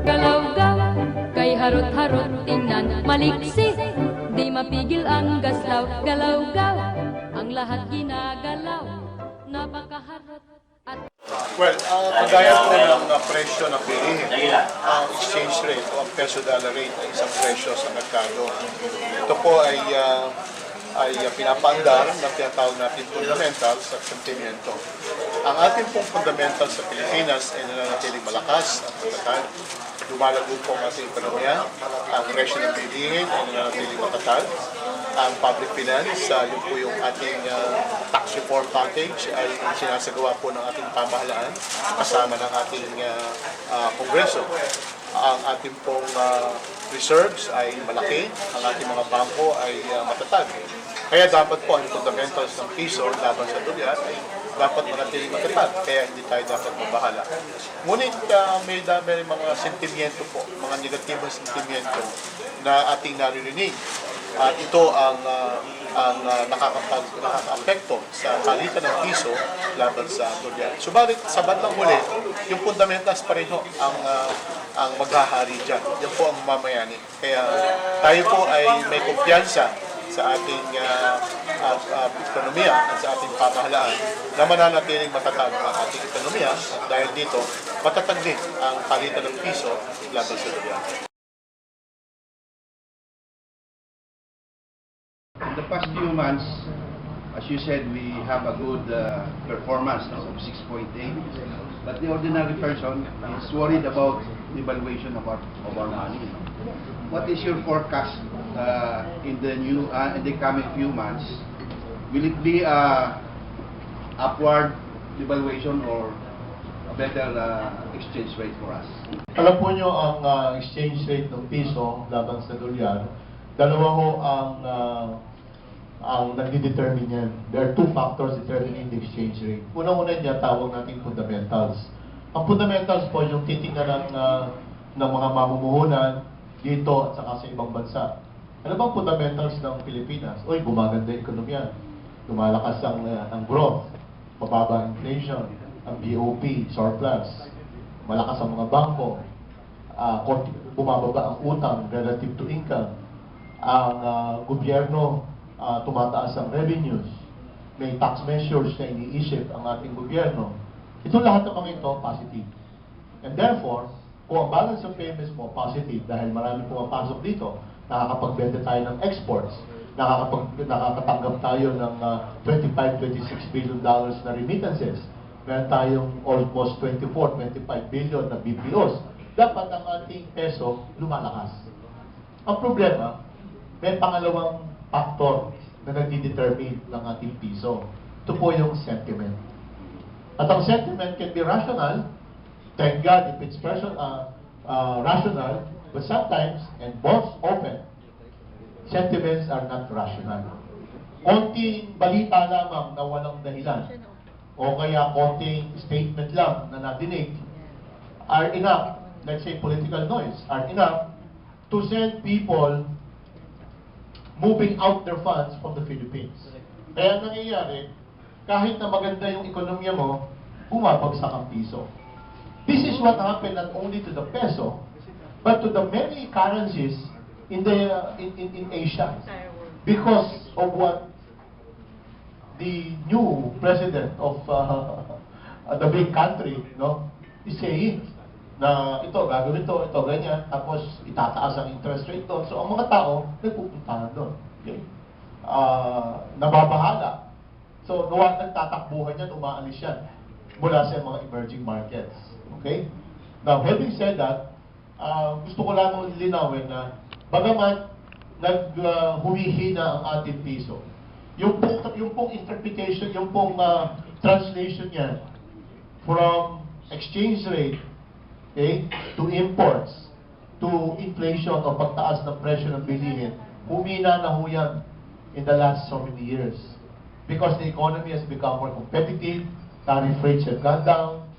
Galaw-gaw, kay harot-harot tingnan, maliksi, di mapigil ang gaslaw. Galaw-gaw, ang lahat ginagalaw, napakaharot at... Well, kagaya po ng presyo ng bilihin, ang exchange rate o ang peso-dollar rate ay isang presyo sa merkado. Ito po ay pinapaandar ng tinatawag natin fundamentals at sentimiento. Ang ating pong fundamentals sa Pilipinas ay nananatiling malakas at matatag. Lumalago po ang ating ekonomiya, ang presyo ng bilihin ay nananatiling matatag. Ang public finance, yun po yung ating tax reform package ay sinasagawa po ng ating pamahalaan kasama ng ating kongreso. Ang ating pong reserves ay malaki, ang ating mga bangko ay matatag. Kaya dapat po ang fundamentals ng piso laban sa dolyar ay dapat manatiling matatag, kaya hindi tayo dapat mabahala. Ngunit may mga sentimiento po, mga negatibong sentimiento na ating naririnig. At ito ang nakaka-apekto sa palitan ng piso laban sa dolyar. Subalit sa bandang huli, yung fundamentals pa rin ang maghahari dyan. Yan po ang mamayani. Kaya tayo po ay may kumpiyansa sa ating ekonomiya at sa ating pamahalaan na mananatiling matatag ang ating ekonomiya. At dahil dito, matatag din ang palitan ng piso laban sa dolyar. In the past few months, as you said, we have a good performance of 6.8, but the ordinary person is worried about the valuation of our money. What is your forecast in the coming few months? Will it be upward devaluation or a better exchange rate for us? Alam po nyo ang exchange rate ng piso laban sa dolyar, dalawa ho ang nagdi-determine yan. There are two factors determining the exchange rate. Unang-una niya, tawag nating fundamentals. Ang fundamentals po yung titingnan ng mga mamumuhunan dito at saka sa ibang bansa. Ano bang fundamentals ng Pilipinas? Uy, gumaganda yung ekonomiya. Lumalakas ang growth, mababa ang inflation, ang BOP, surplus, malakas ang mga bangko, bumababa ang utang relative to income, ang gobyerno tumataas ang revenues, may tax measures na iniisip ang ating gobyerno. Itong lahat ng mga ito, positive. And therefore, kung ang balance of payments mo positive dahil marami pumapasok dito, nakakapagbenta tayo ng exports, nakakatanggap tayo ng $25-26 billion na remittances, meron tayong almost 24-25 billion na BPOs, dapat ang ating peso lumalakas. Ang problema, may pangalawang factor na nagdi-determine ng ating piso. Ito po yung sentiment. At ang sentiment can be rational, thank God if it's rational, but sometimes, and most often, sentiments are not rational. Konting balita lamang na walang dahilan, o kaya konting statement lang na nadinig, are enough, let's say political noise, are enough to send people moving out their funds from the Philippines. Kaya nangyayari, kahit na maganda yung ekonomiya mo, bumabagsak ang piso. This is what happened not only to the peso, but to the many currencies in Asia. Because of what the new president of the big country is saying, na ito, gagawin ito, ganyan, tapos itataas ang interest rate doon. So, ang mga tao, nagpupuntahan doon. Okay? Nababahala. So, nagtatakbuhan yan, umaalis yan mula sa mga emerging markets. Okay? Now, having said that, gusto ko lang linawin na bagaman humihina ang ating piso, yung pong interpretation, yung pong translation niya from exchange rate, okay, to imports, to inflation o pagtaas ng presyo ng bilihin, humina na ho yan in the last so many years. Because the economy has become more competitive, tariff rates have gone down,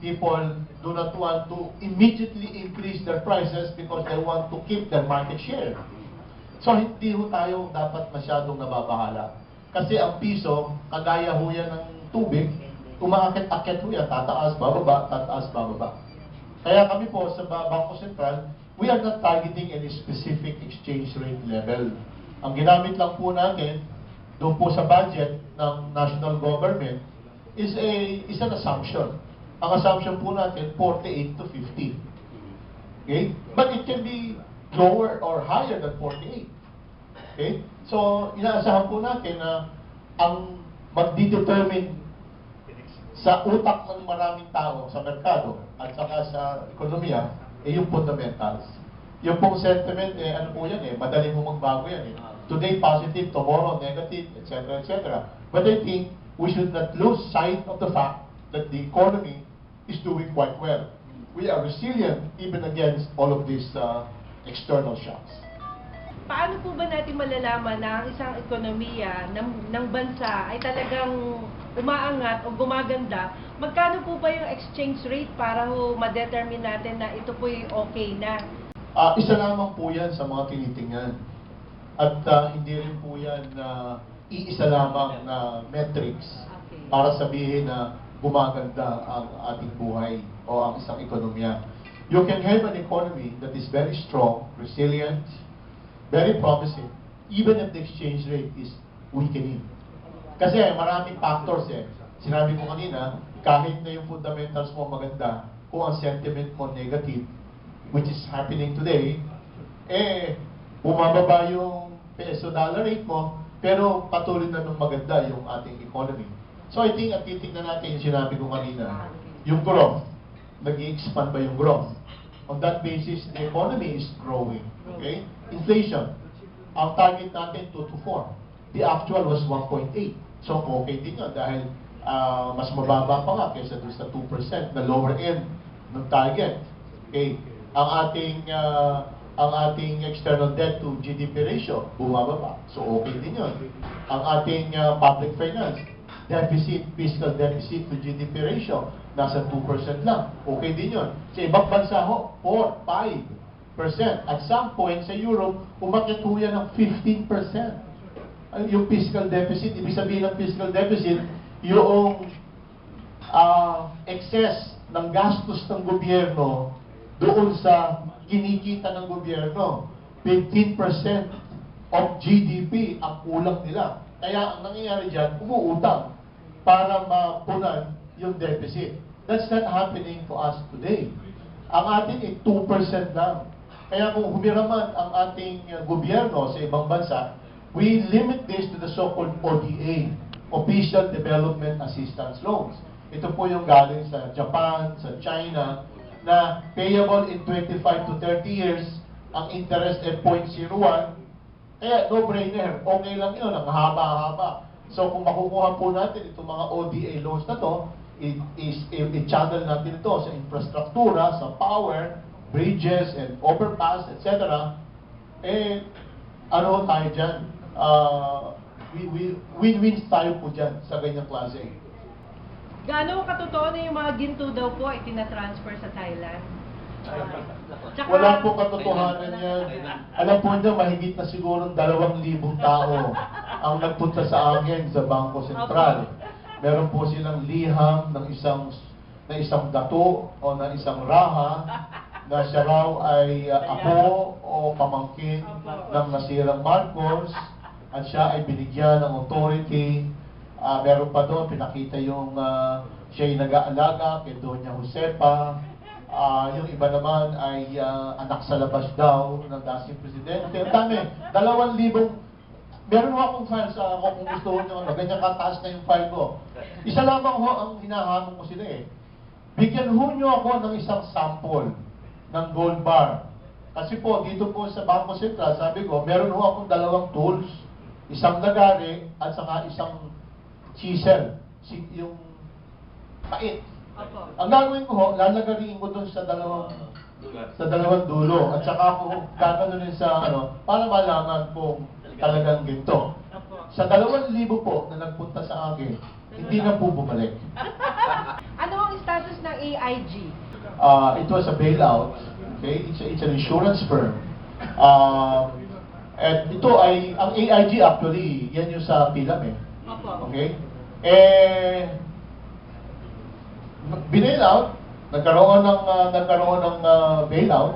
people do not want to immediately increase their prices because they want to keep their market share. So hindi ho tayo dapat masyadong nababahala. Kasi ang piso, kagaya ho yan ng tubig, umaakit-akit po yan, tataas, bababa, tataas, bababa. Kaya kami po sa Bangko Sentral, we are not targeting any specific exchange rate level. Ang ginamit lang po natin, doon po sa budget ng national government, is an assumption. Ang assumption po natin, 48 to 50. Okay? But it can be lower or higher than 48. Okay? So, inaasahan po natin na ang magdidetermine sa utak ng maraming tao sa merkado at saka sa ekonomiya, yung fundamentals. Yung pong sentiment, ano po yan madali mo magbago yan Today positive, tomorrow negative, etc. etc. But I think we should not lose sight of the fact that the economy is doing quite well. We are resilient even against all of these external shocks. Paano po ba natin malalaman na ang isang ekonomiya ng bansa ay talagang umaangat o gumaganda? Magkano po ba yung exchange rate para ma-determine natin na ito po yung okay na? Isa lamang po yan sa mga tinitingnan. At hindi rin po yan iisa lamang na metrics para sabihin na gumaganda ang ating buhay o ang isang ekonomiya. You can have an economy that is very strong, resilient, very promising, even if the exchange rate is weakening. Kasi maraming factors Sinabi ko kanina, kahit na yung fundamentals mo maganda, kung ang sentiment mo negative, which is happening today, bumababa yung peso-dollar rate mo, pero patuloy na nung maganda yung ating economy. So I think at titignan natin yung sinabi ko kanina, yung growth, nag-i-expand ba yung growth? On that basis, the economy is growing. Okay? Inflation, ang target natin 2 to 4. The actual was 1.8. So okay din yun dahil mas mababa pa nga kaysa doon sa 2% na lower end ng target. Okay? Ang ating external debt to GDP ratio bumababa. So okay din yun. Ang ating public finance deficit, fiscal deficit to GDP ratio nasa 2% lang. Okay din yun. Sa ibang bansa 4, 5%. At some point sa Europe, umakyat po yan ng 15%. Yung fiscal deficit, ibig sabihin ng fiscal deficit, yung excess ng gastos ng gobyerno doon sa kinikita ng gobyerno. 15% of GDP ang kulang nila. Kaya ang nangyayari dyan, umuutang para mapunan yung deficit. That's not happening to us today. Ang atin ay 2% lang. Kaya kung humiraman ang ating gobyerno sa ibang bansa, we limit this to the so-called ODA, Official Development Assistance Loans. Ito po yung galing sa Japan, sa China, na payable in 25 to 30 years, ang interest ay 0.01, kaya no-brainer, okay lang yun, ang haba-haba. So kung makukuha po natin itong mga ODA loans na to, i-channel natin ito sa infrastruktura, sa power, bridges, and overpass, etc. Ano tayo dyan? Win-win tayo po dyan sa ganyang klase. Gaano katotoo na yung mga ginto daw po ay tinatransfer sa Thailand? Wala po katotohanan yan. Alam po niyo, mahigit na siguro 2,000 tao ang nagpunta sa akin sa Bangko Sentral. Meron po silang liham ng isang dato o ng isang raha na siya raw ay apo o pamangkin ng nasirang Marcos at siya ay binigyan ng authority. Meron pa doon, pinakita yung siya'y nag-aalaga kay Doña Josepa. Yung iba naman ay anak sa labas daw ng dating presidente. Ang dami, 2,000. Meron ho akong files kung gusto ho nyo, ganyan kataas na yung file ko. Isa lamang ho ang hinahamon ko sila Bigyan ho nyo ako ng isang sample ng gold bar. Kasi po, dito po sa Bangko Sentral, sabi ko, meron ho akong 2 tools. Isang lagari at saka isang chisel. Yung pait. Ang gagawin ko ho, lalagariin ko doon sa dalawang dulo. At saka ako gagawin sa para malaman kung talagang ginto. Sa 2,000 po na nagpunta sa akin, hindi na po bumalik. Ano ang status ng AIG? It was a bailout. Okay? It's an insurance firm. At ito ay, ang AIG actually, yan yung sa PILAM Opo. Okay? binail out, nagkaroon ng bailout,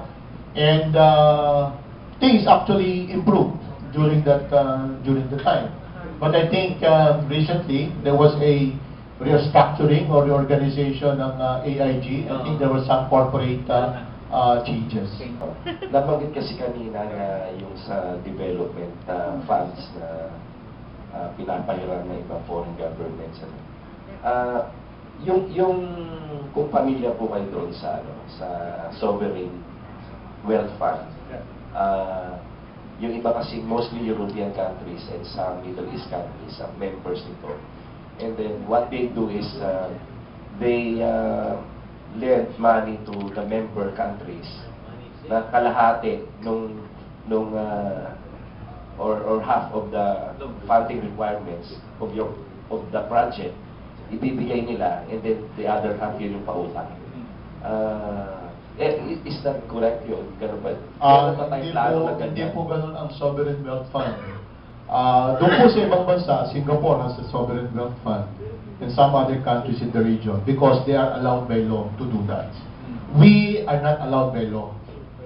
and things actually improved during the time. But I think recently there was a restructuring or reorganization ng AIG. I think there was some corporate changes. Nabanggit kasi kanina na yung sa development funds na pinapahiram ng ibang foreign governments. Yung kung pamilya po kayo doon sa sovereign wealth fund, yung iba kasi mostly European countries and some Middle East countries ang members nito. And then what they do is they lend money to the member countries na kalahati or half of the funding requirements of the project ibibigay nila, and then the other half yun yung pautang. Is that correct yun? Ganun ba? Hindi po ganun ang sovereign wealth fund. Doon po sa ibang bansa, Singapore has a sovereign wealth fund, and some other countries in the region, because they are allowed by law to do that. We are not allowed by law.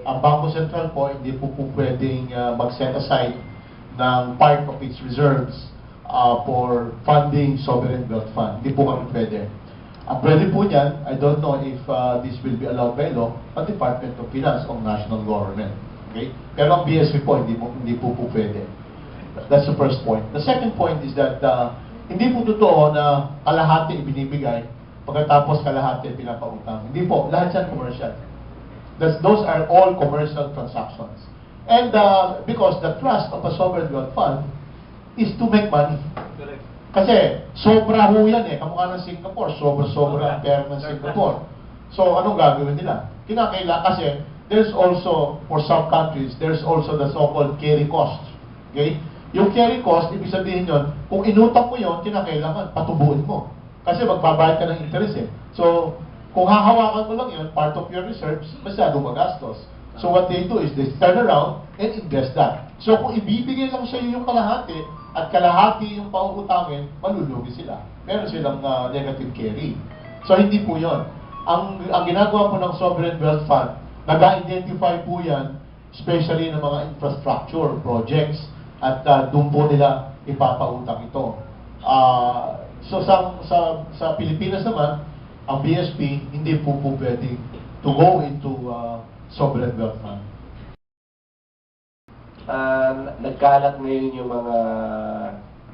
Ang Bangko Sentral po, hindi po pwedeng mag-set aside ng part of its reserves for funding sovereign wealth fund. Hindi po kami pwede. Ang pwede po niyan, I don't know if this will be allowed by law, ang Department of Finance o national government. Okay? Pero ang BSP po, hindi po pwede. That's the first point. The second point is that hindi po totoo na kalahati ibinibigay, pagkatapos kalahati pinapautang. Hindi po, lahat yan commercial. Those are all commercial transactions. And because the trust of a sovereign wealth fund is to make money. Kasi sobra ho yan eh, kamukha ng Singapore, sobra ang pera ng Singapore. So anong gagawin nila? Kasi there's also, for some countries, there's also the so-called carry cost. Okay? Yung carry cost, ibig sabihin yun, kung inutang mo yun, kinakailangan, patubuin mo. Kasi magbabayad ka ng interest eh. So, kung hahawakan mo lang yun, part of your reserves, masyado magastos. So what they do is they turn around and invest that. So kung ibibigay lang sa iyo yung kalahati, at kalahati yung pauutangin, malulugi sila. Meron silang negative carry. So hindi po yun. Ang ginagawa po ng Sovereign Wealth Fund, nag-identify po yan, especially ng mga infrastructure projects, at doon po nila ipapautang ito. So sa Pilipinas naman, ang BSP hindi po pwedeng to go into sovereign wealth fund. Nagkalat ngayon yung mga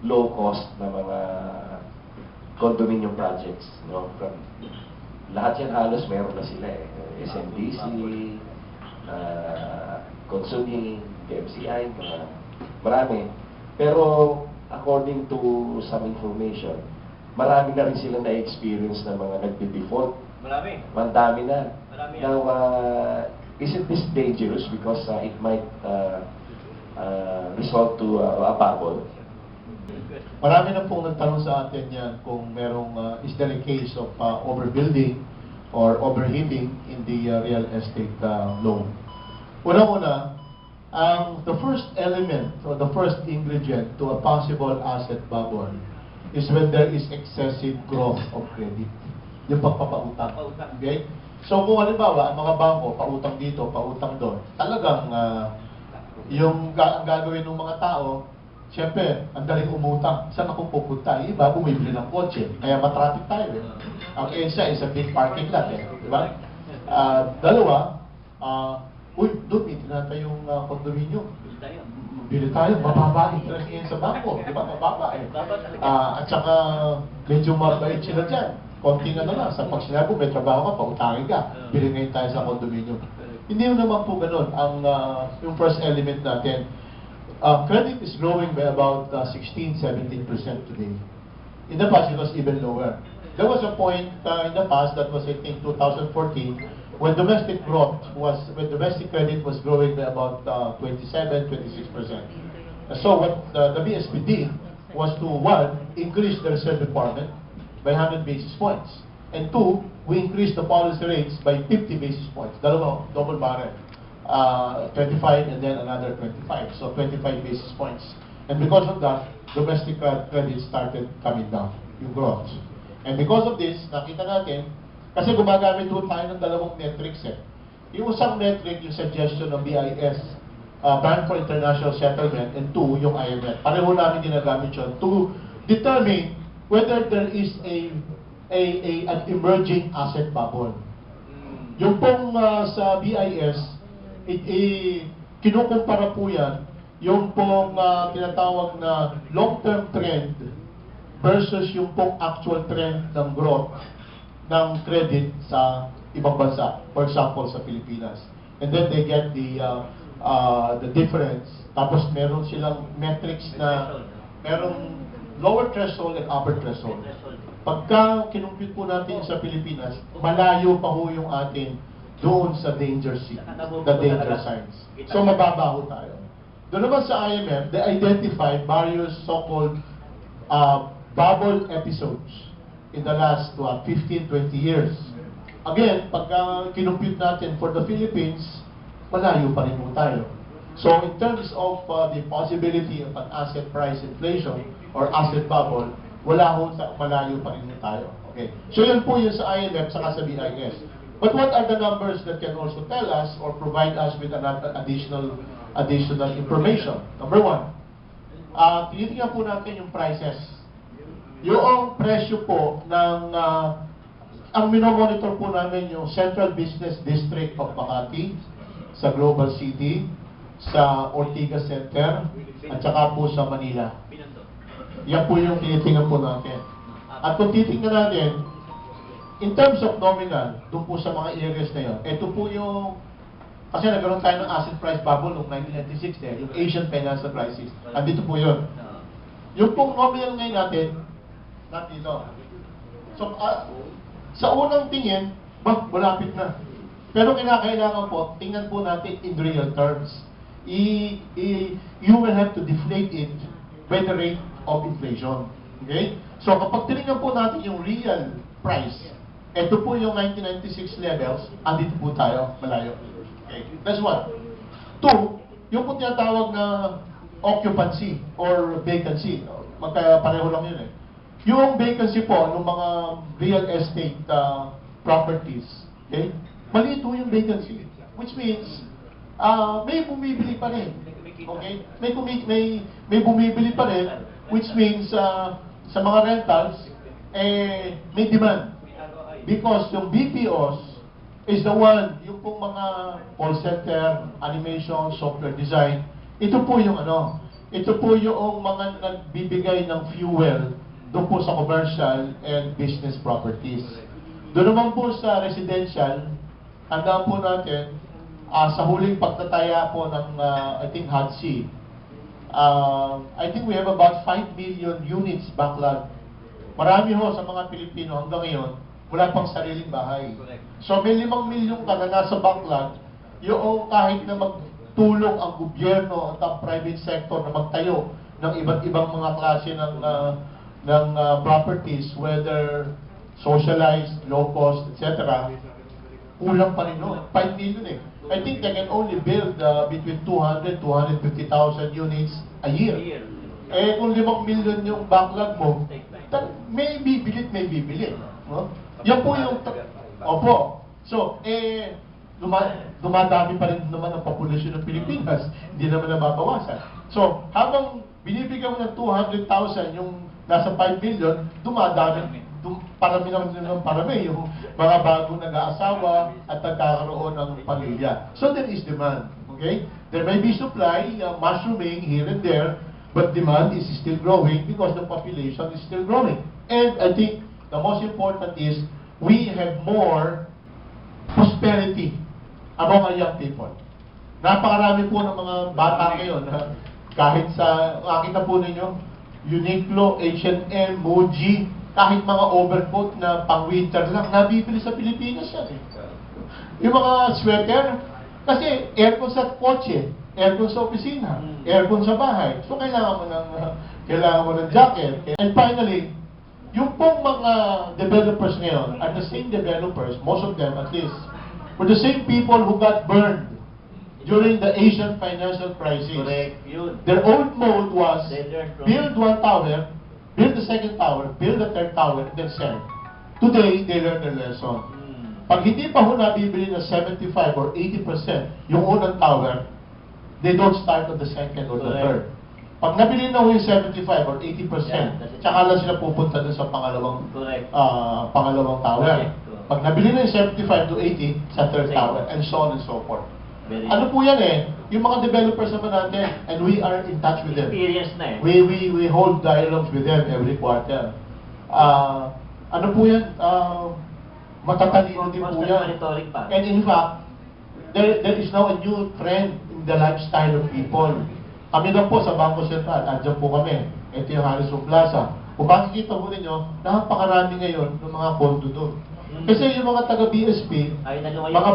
low cost na mga condominium projects, no? From lahat yan halos meron na sila eh. SMDC, consuming, DFCI, marami. Pero according to some information, marami na rin sila na-experience na mga nagde-default. Marami. Mandami na. Marami. Now, isn't this dangerous because it might result to a bubble? Marami na pong nagtanong sa atin yan kung merong, is there a case of overbuilding or overheating in the real estate loan. Una-una, the first element or the first ingredient to a possible asset bubble is when there is excessive growth of credit. Yung pagpapautang. Okay? So kung halimbawa, ang mga bangko, pautang dito, pautang doon, talagang yung gagawin ng mga tao, siyempre, ang daling umutang. Saan ako pupunta? Iba, bumibili ng kotse. Kaya matraffic tayo. Ang ESA is a big parking lot. Di ba? Dalawa, doon, itinata yung condominium. Bili tayo. Mababa interest yan sa bangko. Di ba? Mababa eh. At saka, medyo mabait sila dyan. Konting ano lang, sa pag sinabi, may trabaho ka, pautangin ka. Bili ngayon tayo sa condominium. Hindi mo naman po ganun. Yung first element natin, credit is growing by about 16-17% today. In the past, it was even lower. There was a point in the past, that was I think 2014, when domestic credit was growing by about 27-26%. So what the BSP did was to, one, increase the reserve requirement by 100 basis points. And two, we increased the policy rates by 50 basis points. Dalawa, double barrel. 25 and then another 25. So 25 basis points. And because of that, domestic credit started coming down, yung growth. And because of this, nakita natin Kasi gumagamit po tayo ng dalawang metrics eh. Yung isang metric, yung suggestion ng BIS, Bank for International Settlement, and two, yung IMF. Pareho namin ginagamit yun to determine whether there is an emerging asset bubble. Yung pong sa BIS, kinukumpara po yan, yung pong tinatawag na long-term trend versus yung pong actual trend ng growth ng credit sa ibang bansa. For example, sa Pilipinas. And then they get the difference. Tapos meron silang metrics na merong lower threshold and upper threshold. Pagka kinumpute po natin sa Pilipinas, malayo pa ho yung atin doon sa danger the danger signs. So mababa ho tayo. Doon naman sa IMF, they identify various so-called bubble episodes in the last 15-20 years. Again, pagka kinumpute natin for the Philippines, malayo pa rin po tayo. So in terms of the possibility of an asset price inflation or asset bubble, wala ho sa malayo pa rin tayo. Okay. So yun po yun sa IMF saka sa BIS. But what are the numbers that can also tell us or provide us with another additional information? Number one, tinitingnan po natin yung prices. Yung presyo po ng ang minomonitor po namin yung Central Business District of Makati, sa Global City, sa Ortigas Center, at saka po sa Manila. Yan po yung tinitingnan po natin. At kung titingnan natin, in terms of nominal, doon po sa mga areas na yun, ito po yung, kasi nagkaroon tayo ng asset price bubble noong 1996, yung Asian Financial Crisis. Andito po yun. Yung pong nominal ngayon natin, dito. So, sa unang tingin, malapit na. Pero kinakailangan po, tingnan po natin in real terms. You will have to deflate it by the rate of inflation. Okay? So kapag tinignan po natin yung real price, ito po yung 1996 levels, andito po tayo, malayo. Okay? That's one. Two, yung po tinatawag na occupancy or vacancy. Pareho lang yun eh. Yung vacancy po ng mga real estate properties, okay? Maliit po yung vacancy, which means may bumibili pa rin. Okay? May bumibili pa rin, which means sa mga rentals, may demand. Because yung BPOs is the one, yung pong mga call center, animation, software design, ito po yung ito po yung mga nagbibigay ng fuel doon po sa commercial and business properties. Doon naman po sa residential, handaan po natin, sa huling pagtataya po ng, I think, HIDC, I think we have about 5 million units backlog. Marami ho sa mga Pilipino hanggang ngayon, wala pang sariling bahay. So may 5 milyon ka na nasa backlog, yung kahit na magtulong ang gobyerno at ang private sector na magtayo ng iba't ibang mga klase ng properties, whether socialized, low cost, etc., kulang pa rin, no? 5 million eh. I think they can only build between 200,000-250,000 units a year. Eh, kung 5 million yung backlog mo, may bibili. No? Yan po yung, opo. So, dumadami pa rin naman ang populasyon ng Pilipinas. Hindi naman nababawasan. So, habang binibigyan mo ng 200,000 yung nasa 5 million, dumadami. Parami yung mga bagong nag-aasawa at nagkakaroon ng pamilya. So there is demand. Okay? There may be supply mushrooming here and there, but demand is still growing because the population is still growing. And I think the most important is we have more prosperity among our young people. Napakarami po ng mga bata ngayon, kahit sa, nakita po ninyo, Uniqlo, H&M, Muji, kahit mga overcoat na pang-winter lang, nabibili sa Pilipinas yan eh. Yung mga sweater, kasi aircon sa kotse, aircon sa opisina, aircon sa bahay. So kailangan mo ng jacket. And finally, yung pong mga developers ngayon are the same developers, most of them at least, were the same people who got burned during the Asian financial crisis. Correct. Yun. Their old mode was Build one tower, build the second tower, build the third tower, and then sell. Today, they learned their lesson. Pag hindi pa ho nabibili ng 75 or 80% yung unang tower, they don't start on the second or the Correct. third. Pag nabili na ho yung 75 or 80%, Yeah, tsaka lang sila pupunta dun sa pangalawang Correct. pangalawang tower. Correct. Pag nabili na yung 75 to 80, sa third Second. tower, and so on and so forth. Very Ano po yan eh, yung mga developers naman natin, and we are in touch with them. experience na eh. We hold dialogues with them every quarter. Ano po yan? Matatalino din po Constant yan. monitoring pa. And in fact, there is now a new trend in the lifestyle of people. Kami lang po sa Bangko Sentral, andyan po kami. Ito yung Harrison Plaza. Kung makikita po ninyo, napakarami ngayon ng mga kondo doon. Kasi yung mga taga-BSP, Ay, nagawa mga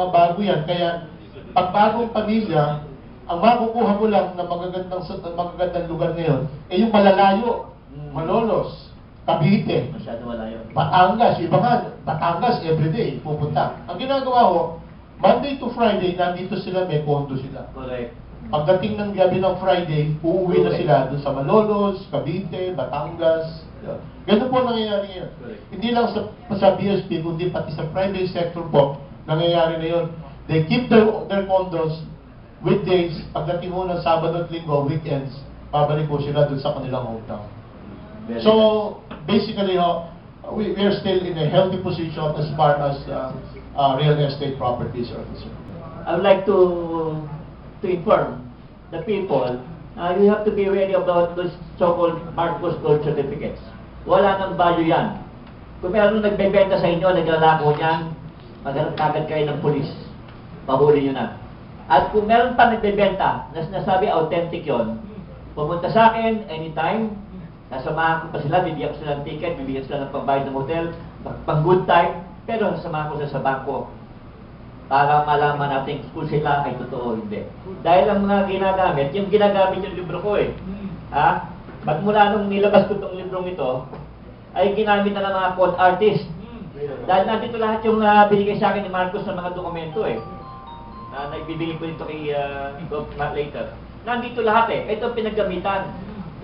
bago yan. Kaya, pag bagong pamilya, ang makukuha mo lang na magagandang lugar ngayon, eh yung malalayo, Malolos, Cavite, Masyado malayo. Batangas, iba nga, Batangas everyday, pupunta. Ang ginagawa ko, Monday to Friday, nandito sila, may kondo sila. Correct. Pagdating ng gabi ng Friday, uuwi na sila doon sa Malolos, Cavite, Batangas. Ganun po nangyayari ngayon. Correct. Hindi lang sa BSP, kundi pati sa private sector po, nangyayari na yun. They keep their condos weekdays, pagdating mo ng Sabado at Linggo, weekends, pabalik po sila doon sa kanilang hometown. Very So, basically, we are still in a healthy position as far as real estate properties are concerned. I would like to inform the people, you have to be ready about those so-called Marcos Gold certificates. Wala nang value yan. Kung meron nagbebenta sa inyo, naglalako niyan, maghanap kagad kayo ng pulis. Pahuli nyo na. At kung meron pa nagbebenta na sinasabi authentic yon, pumunta sa akin anytime, sasamahan ko pa sila, bibigyan ko sila ng ticket, bibigyan sila ng pambayad ng hotel, pang good time, pero sasamahan ko sila sa bangko para malaman natin kung sila ay totoo o hindi. Dahil ang mga ginagamit, yung ginagamit yung libro ko eh. Ha? Ba't mula nung nilabas ko itong librong ito, ay ginamit na ng mga con artist. Dahil nandito lahat yung binigay sa akin ni Marcos ng mga dokumento eh. Na naibibigay ko dito kay Bob later. Nandito lahat eh. Ito pinaggamitan.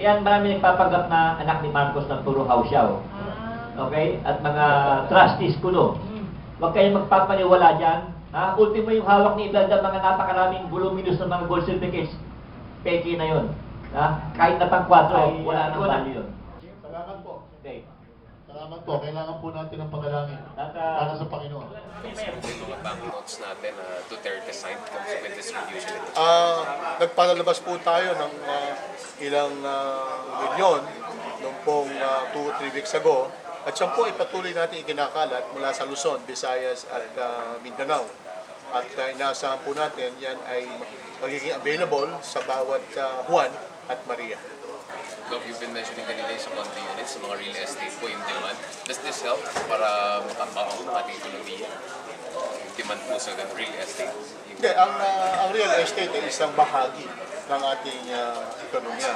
Yan, marami nagpapanggap na anak ni Marcos ng puro house siya. Okay? At mga trustees kuno. Huwag kayong magpapaniwala dyan. Ha? Ultimo yung hawak ni Imelda, mga napakaraming voluminous ng mga gold certificates. Peki na yun. Ha? Kahit na pang 4, ay wala nang value yun. Salamat po. Okay. Salamat po. Kailangan po natin ng panalangin para sa Panginoon. Yung mga banknotes natin na Duterte signed with distribution. Nagpalabas po tayo ng ilang milyon noong pong 2-3 weeks ago. At siya po ay patuloy natin ikinakalat mula sa Luzon, Visayas at Mindanao. At inaasahan po natin yan ay magiging available sa bawat Juan at Maria. Doc, you've been mentioning kanina sa condo units, sa mga real estate po yung demand. Does this help para makabaon ang ating ekonomiya? Yung demand po sa real estate? Hindi, ang real estate ay isang bahagi ng ating ekonomiya.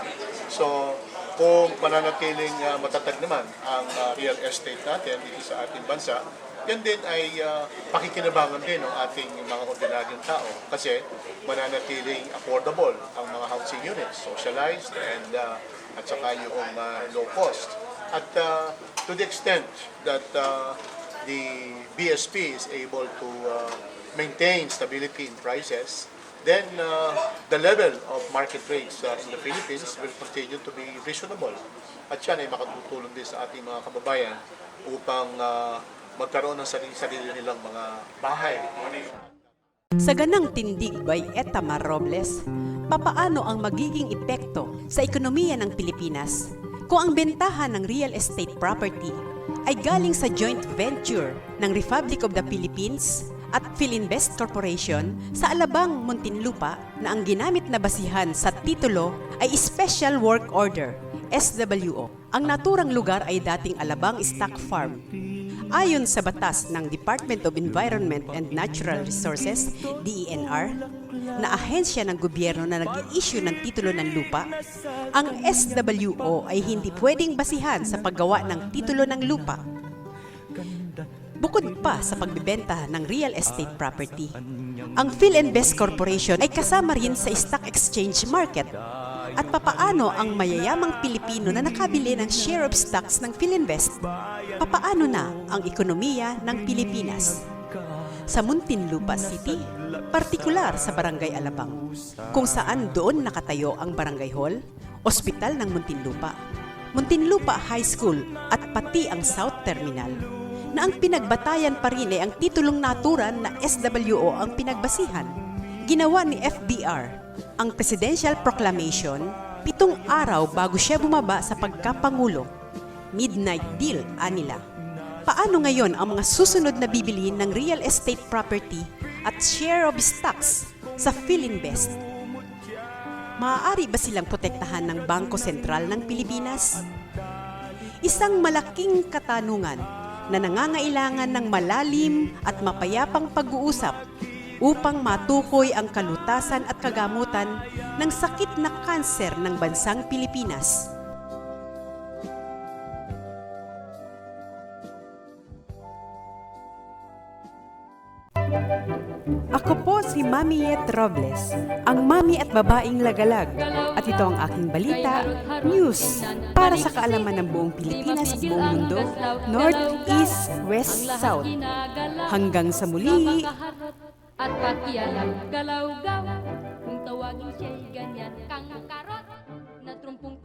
So, kung mananatiling matatag naman ang real estate natin dito sa ating bansa, yan din ay pakikinabangan din ng ating mga ordinaryong tao kasi mananatiling affordable ang mga housing units, socialized and at saka yung low cost. At to the extent that the BSP is able to maintain stability in prices, then the level of market rates in the Philippines will continue to be reasonable. At yan ay makatutulong din sa ating mga kababayan upang magkaroon ng sarili nilang mga bahay. Sa ganang tindig by ETTAMAROBLES, papaano ang magiging epekto sa ekonomiya ng Pilipinas kung ang bentahan ng real estate property ay galing sa joint venture ng Republic of the Philippines at FILINVEST Corporation sa Alabang Muntinlupa na ang ginamit na basihan sa titulo ay Special Work Order, SWO. Ang naturang lugar ay dating Alabang Stock Farm. Ayon sa batas ng Department of Environment and Natural Resources, DENR, na ahensya ng gobyerno na nag-i-issue ng titulo ng lupa, ang SWO ay hindi pwedeng basihan sa paggawa ng titulo ng lupa. Bukod pa sa pagbebenta ng real estate property, ang FILINVEST Corporation ay kasama rin sa stock exchange market. At papaano ang mayayamang Pilipino na nakabili ng share of stocks ng FILINVEST Papaano na ang ekonomiya ng Pilipinas? Sa Muntinlupa City, partikular sa Barangay Alabang, kung saan doon nakatayo ang Barangay Hall, Ospital ng Muntinlupa, Muntinlupa High School at pati ang South Terminal, na ang pinagbatayan pa rin ay ang titulong naturan na SWO ang pinagbasihan. Ginawa ni FDR ang Presidential Proclamation 7 araw bago siya bumaba sa pagkapangulo. Midnight deal, anila. Paano ngayon ang mga susunod na bibiliin ng real estate property at share of stocks sa FILINVEST? Maaari ba silang protektahan ng Bangko Sentral ng Pilipinas? Isang malaking katanungan na nangangailangan ng malalim at mapayapang pag-uusap upang matukoy ang kalutasan at kagamutan ng sakit na kanser ng bansang Pilipinas. Ako po si Mami Robles, ang mami at babaeng lagalag. At ito ang aking balita, news, para sa kaalaman ng buong Pilipinas at buong mundo, North, East, West, South. Hanggang sa muli! At pakialam, galaw-gaw, kung tawagin siya'y ganyan, kang karot, na trumpong